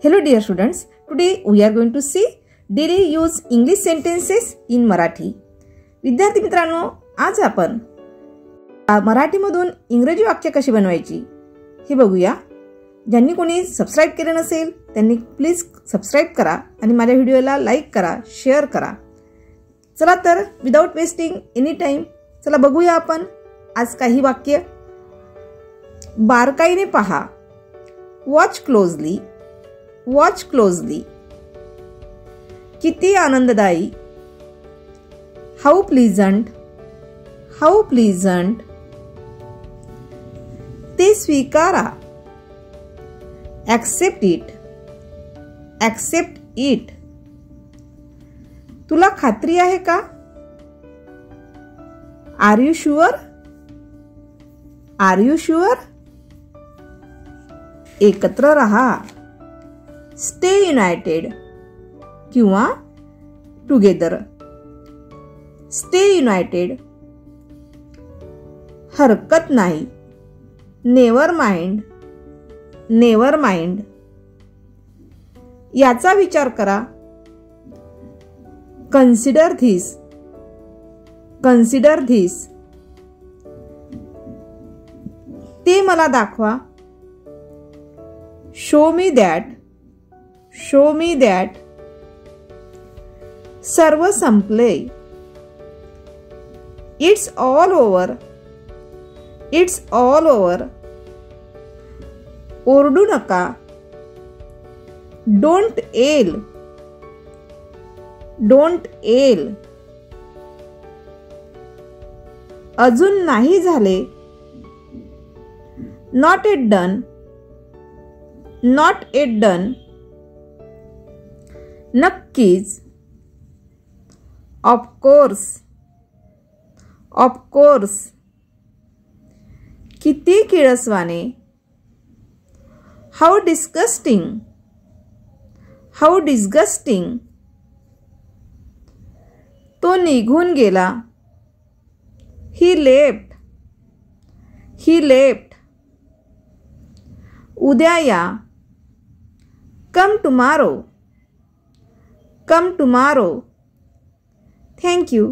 Hello dear students, today we are going to see daily use English sentences in Marathi. विद्यार्थी मित्रांनो, आज आपण मराठीमधून इंग्रजी वाक्य कशी बनवायची हे बघूया. ज्यांनी कोणी सबस्क्राइब केले नसेल त्यांनी प्लीज सबस्क्राइब करा आणि माझ्या व्हिडिओला लाईक करा, शेअर करा. चला तर विदाउट वेस्टिंग एनी टाइम चला बघूया आपण आज काही वाक्य. बारकाईने पहा. Watch closely. Watch closely. किती आनंददायी. How pleasant. How pleasant. ते स्वीकारा. Accept it. Accept it. तुला खात्री आहे का? Are you sure. Are you sure. एकत्र रहा. स्टे युनायटेड किंवा टुगेदर. Stay united. हरकत नाही. Never mind. Never mind. याचा विचार करा. Consider this. Consider this. ते मला दाखवा. Show me that. Show me that. सर्व संपले. It's all over. It's all over. ओरडू नका. डोंट एल. डोंट एल. अजून नाही झाले. Not yet done. Not yet done. नक्कीच. ऑफकोर्स. ऑफकोर्स. किती किळसवाने. How disgusting. How disgusting. तो निघून गेला. He left. He left. उद्या या. Come tomorrow. Come tomorrow. Thank you.